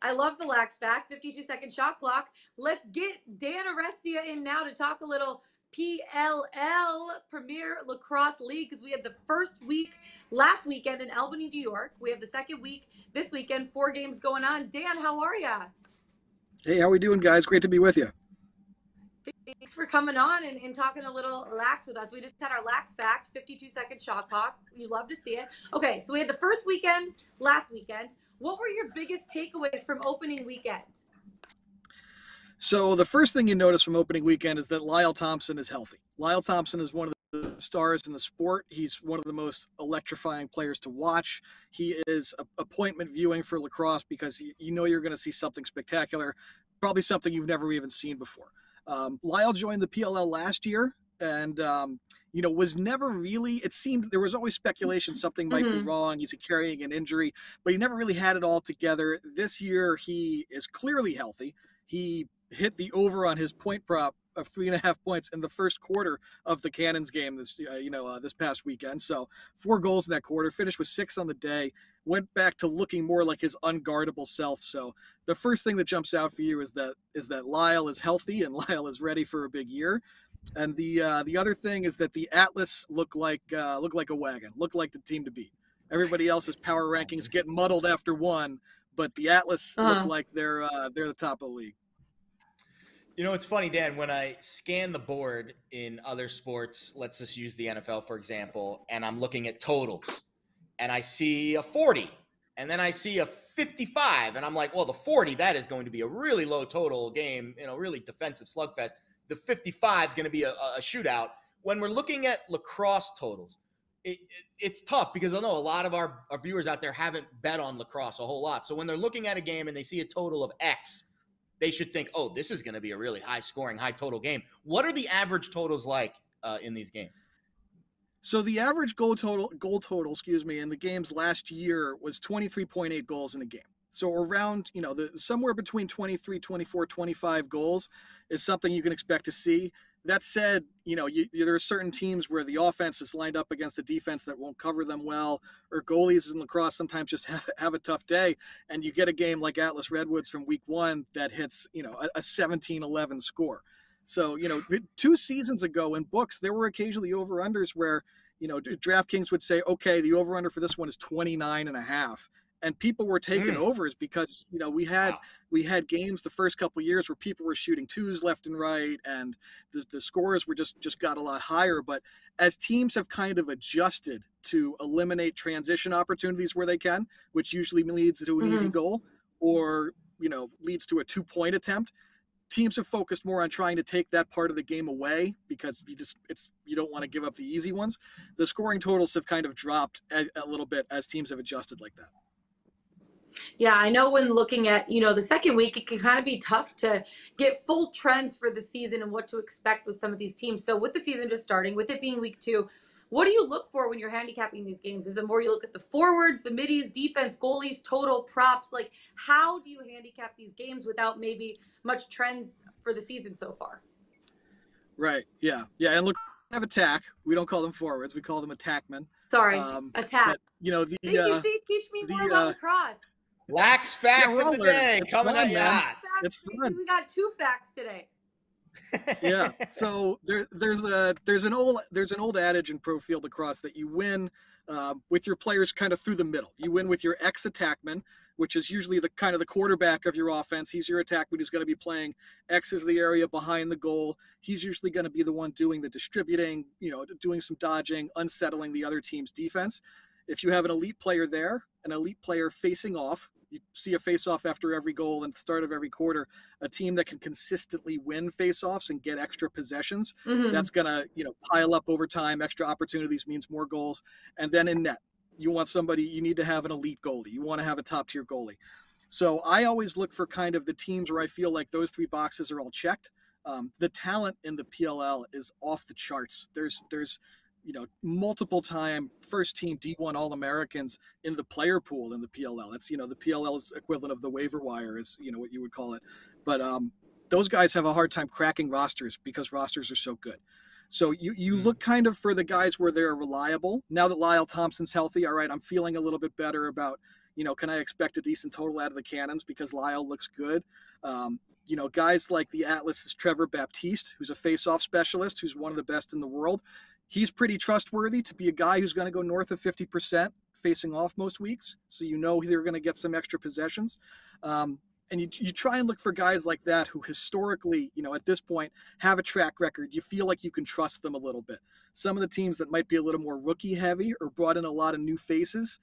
I love the lax fact, 52-second shot clock. Let's get Dan Arestia in now to talk a little PLL, Premier Lacrosse League, because we had the first week last weekend in Albany, New York. We have the second week this weekend, 4 games going on. Dan, how are ya? Hey, how we doing, guys? Great to be with you. Thanks for coming on and talking a little lax with us. We just had our lax fact, 52-second shot clock. You love to see it. Okay, so we had the first weekend last weekend. What were your biggest takeaways from opening weekend? So the first thing you notice from opening weekend is that Lyle Thompson is healthy. Lyle Thompson is one of the stars in the sport. He's one of the most electrifying players to watch. He is appointment viewing for lacrosse because you know you're going to see something spectacular, probably something you've never even seen before. Lyle joined the PLL last year and, was never really, it seemed there was always speculation something might be wrong. He's carrying an injury, but he never really had it all together. This year, he is clearly healthy. He hit the over on his point prop of 3.5 points in the first quarter of the Cannons game this past weekend. So 4 goals in that quarter, finished with 6 on the day, went back to looking more like his unguardable self. So the first thing that jumps out for you is that Lyle is healthy and Lyle is ready for a big year. And the other thing is that the Atlas look like a wagon, look like the team to beat. Everybody else's power rankings get muddled after one, but the Atlas look like they're the top of the league. You know, it's funny, Dan, when I scan the board in other sports, let's just use the NFL, for example, and I'm looking at totals, and I see a 40, and then I see a 55, and I'm like, well, the 40, that is going to be a really low total game, really defensive slugfest. The 55 is going to be a shootout. When we're looking at lacrosse totals, it's tough because I know a lot of our viewers out there haven't bet on lacrosse a whole lot. So when they're looking at a game and they see a total of X, they should think, oh, this is going to be a really high-scoring, high-total game. What are the average totals like in these games? So the average goal total, in the games last year was 23.8 goals in a game. So around, somewhere between 23, 24, 25 goals is something you can expect to see. That said, there are certain teams where the offense is lined up against a defense that won't cover them well, or goalies in lacrosse sometimes just have a tough day, and you get a game like Atlas Redwoods from week 1 that hits, a 17-11 score. So, 2 seasons ago in books, there were occasionally over-unders where, DraftKings would say, okay, the over-under for this one is 29.5. And people were taking overs because, we had games the first couple of years where people were shooting 2s left and right, and the scores were just got a lot higher. But as teams have kind of adjusted to eliminate transition opportunities where they can, which usually leads to an easy goal or, leads to a 2-point attempt, teams have focused more on trying to take that part of the game away because you don't want to give up the easy ones. The scoring totals have kind of dropped a little bit as teams have adjusted like that. Yeah, I know when looking at, the second week, it can kind of be tough to get full trends for the season and what to expect with some of these teams. So with the season just starting, with it being week 2, what do you look for when you're handicapping these games? Is it more you look at the forwards, the middies, defense, goalies, total, props? Like, how do you handicap these games without maybe much trends for the season so far? Right, yeah. Yeah, and look, we have attack. We don't call them forwards. We call them attackmen. Sorry, attack. But, teach me more about lacrosse. Lax fact of the day coming at you. It's fun. We got 2 facts today. Yeah. So there's an old adage in pro field lacrosse that you win with your players kind of through the middle. You win with your ex-attackman, which is usually the kind of the quarterback of your offense. He's your attackman who's going to be playing X is the area behind the goal. He's usually going to be the one doing the distributing, doing some dodging, unsettling the other team's defense. If you have an elite player there, an elite player facing off, you see a face-off after every goal and the start of every quarter, a team that can consistently win face-offs and get extra possessions, that's going to, pile up over time. Extra opportunities means more goals. And then in net, you need to have an elite goalie. You want to have a top-tier goalie. So I always look for kind of the teams where I feel like those 3 boxes are all checked. The talent in the PLL is off the charts. There's multiple time first team D1 All-Americans in the player pool in the PLL. That's, the PLL's equivalent of the waiver wire is, what you would call it. But those guys have a hard time cracking rosters because rosters are so good. So you look kind of for the guys where they're reliable. Now that Lyle Thompson's healthy, all right, I'm feeling a little bit better about, can I expect a decent total out of the Cannons because Lyle looks good? Guys like the Atlas's Trevor Baptiste, who's a face-off specialist, who's one of the best in the world. He's pretty trustworthy to be a guy who's going to go north of 50% facing off most weeks. So they're going to get some extra possessions. And you try and look for guys like that who historically, at this point, have a track record. You feel like you can trust them a little bit. Some of the teams that might be a little more rookie heavy or brought in a lot of new faces,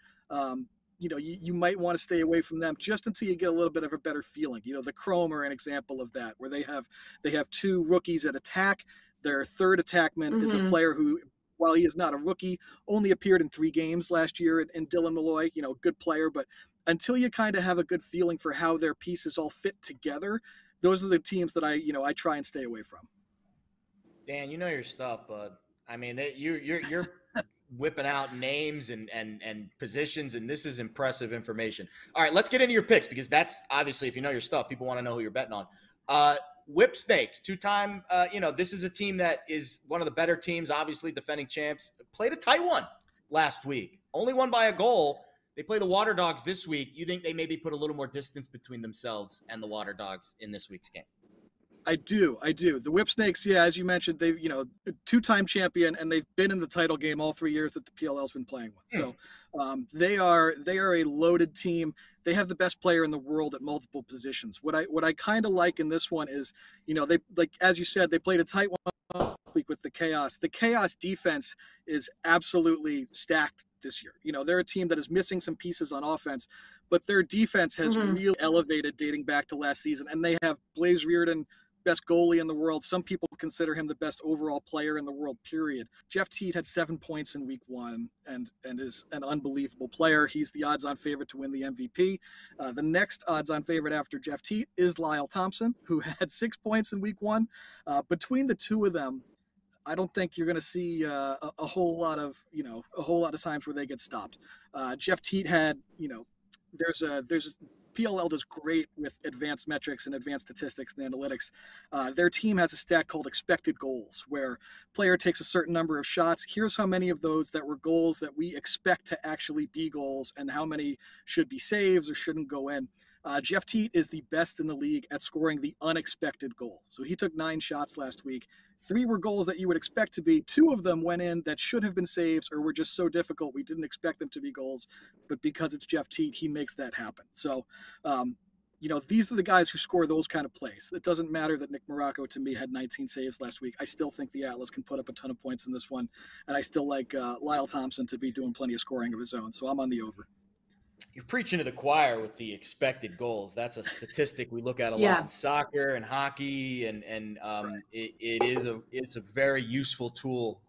you might want to stay away from them just until you get a little bit of a better feeling. The Chrome are an example of that, where they have two rookies at attack. Their third attackman is a player who, while he is not a rookie, only appeared in 3 games last year. And Dylan Malloy, good player, but until you kind of have a good feeling for how their pieces all fit together, those are the teams that I try and stay away from. Dan, you know your stuff, bud. I mean, you're whipping out names and positions, and this is impressive information. All right, let's get into your picks, because that's obviously, if you know your stuff, people want to know who you're betting on. Whip Snakes, 2-time, this is a team that is one of the better teams, obviously defending champs. Played a tight one last week, only won by a goal. They play the Water Dogs this week. You think they maybe put a little more distance between themselves and the Water Dogs in this week's game? I do. The Whip Snakes, yeah, as you mentioned, they've, 2-time champion, and they've been in the title game all 3 years that the PLL's been playing with. So they are a loaded team. They have the best player in the world at multiple positions. What I kind of like in this one is, they, like as you said, they played a tight one week with the Chaos. The Chaos defense is absolutely stacked this year. They're a team that is missing some pieces on offense, but their defense has really elevated dating back to last season. And they have Blaze Reardon, best goalie in the world. Some people consider him the best overall player in the world, period. Jeff Teat had 7 points in week 1 and is an unbelievable player. He's the odds-on favorite to win the MVP. The next odds-on favorite after Jeff Teat is Lyle Thompson, who had 6 points in week 1. Between the two of them, I don't think you're going to see a whole lot of times where they get stopped. Jeff Teat had, there's PLL does great with advanced metrics and advanced statistics and analytics. Their team has a stat called expected goals, where player takes a certain number of shots. Here's how many of those that were goals that we expect to actually be goals, and how many should be saves or shouldn't go in. Jeff Teat is the best in the league at scoring the unexpected goal. So he took 9 shots last week. 3 were goals that you would expect to be. 2 of them went in that should have been saves or were just so difficult we didn't expect them to be goals. But because it's Jeff Teat, he makes that happen. So, these are the guys who score those kind of plays. It doesn't matter that Nick Morocco, to me, had 19 saves last week. I still think the Atlas can put up a ton of points in this one. And I still like Lyle Thompson to be doing plenty of scoring of his own. So I'm on the over. You're preaching to the choir with the expected goals. That's a statistic we look at a lot in soccer and hockey, and it's a very useful tool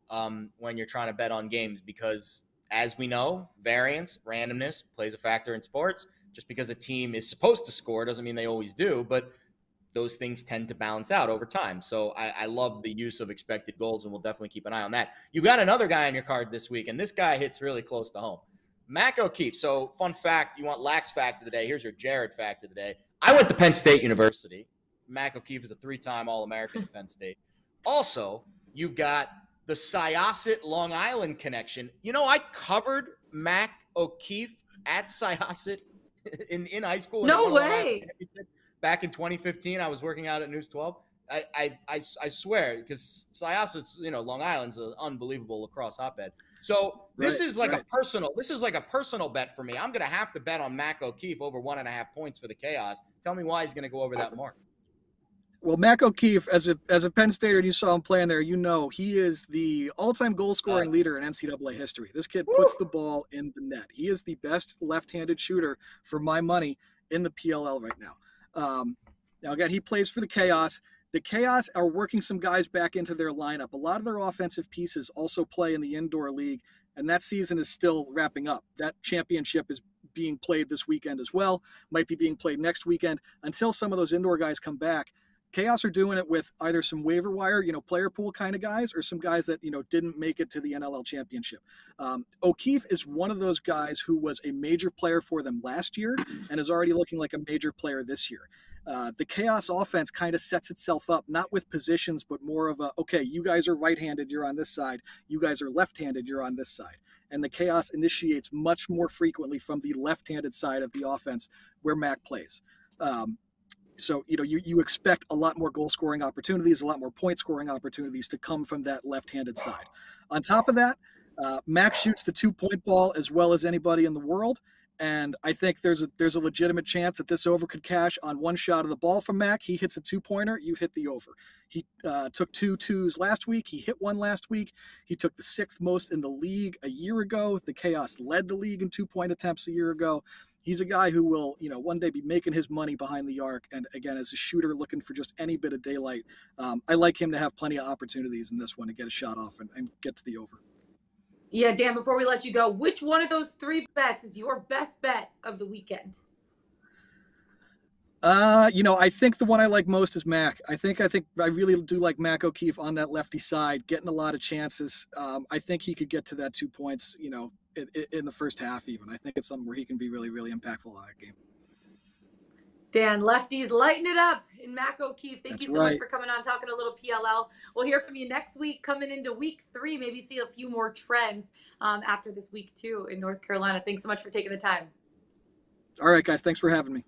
when you're trying to bet on games, because, as we know, variance, randomness plays a factor in sports. Just because a team is supposed to score doesn't mean they always do, but those things tend to balance out over time. So I love the use of expected goals, and we'll definitely keep an eye on that. You've got another guy on your card this week, and this guy hits really close to home. Mac O'Keefe. So, fun fact, you want Lax fact of the day. Here's your Jared fact of the day. I went to Penn State University. Mac O'Keefe is a 3-time All-American at Penn State. Also, you've got the Syosset Long Island connection. I covered Mac O'Keefe at Syosset in high school. No way. Back in 2015, I was working out at News 12. I swear, because Syosset's, Long Island's an unbelievable lacrosse hotbed. So this is like a personal bet for me. I'm going to have to bet on Mac O'Keefe over 1.5 points for the Chaos. Tell me why he's going to go over that mark. Well, Mac O'Keefe, as a Penn Stater, you saw him playing there, he is the all-time goal-scoring leader in NCAA history. This kid puts the ball in the net. He is the best left-handed shooter, for my money, in the PLL right now. Now, again, he plays for the Chaos. The Chaos are working some guys back into their lineup. A lot of their offensive pieces also play in the indoor league, and that season is still wrapping up. That championship is being played this weekend as well, might be being played next weekend. Until some of those indoor guys come back, Chaos are doing it with either some waiver wire, player pool kind of guys, or some guys that, didn't make it to the NLL championship. O'Keefe is one of those guys who was a major player for them last year and is already looking like a major player this year. The Chaos offense kind of sets itself up, not with positions, but more of okay, you guys are right-handed, you're on this side. You guys are left-handed, you're on this side. and the chaos initiates much more frequently from the left-handed side of the offense where Mac plays. So, you expect a lot more goal scoring opportunities, a lot more point scoring opportunities to come from that left-handed side. On top of that, Mac shoots the 2-point ball as well as anybody in the world. And I think there's a legitimate chance that this over could cash on one shot of the ball from Mac. He hits a 2-pointer, you hit the over. He took 2 twos last week. He hit one last week. He took the 6th most in the league a year ago. The Chaos led the league in 2-point attempts a year ago. He's a guy who will, one day be making his money behind the arc. And again, as a shooter looking for just any bit of daylight, I like him to have plenty of opportunities in this one to get a shot off and get to the over. Yeah, Dan, before we let you go, which one of those 3 bets is your best bet of the weekend? I think the one I like most is Mac. I think I really do like Mac OKeefe on that lefty side, getting a lot of chances. I think he could get to that 2 points, in the first half even. I think it's something where he can be really, really impactful on that game. Dan, lefties, lighten it up in Mac OKeefe. Thank That's you so right. much for coming on, talking a little PLL. We'll hear from you next week, coming into week 3, maybe see a few more trends after this week 2 in North Carolina. Thanks so much for taking the time. All right, guys. Thanks for having me.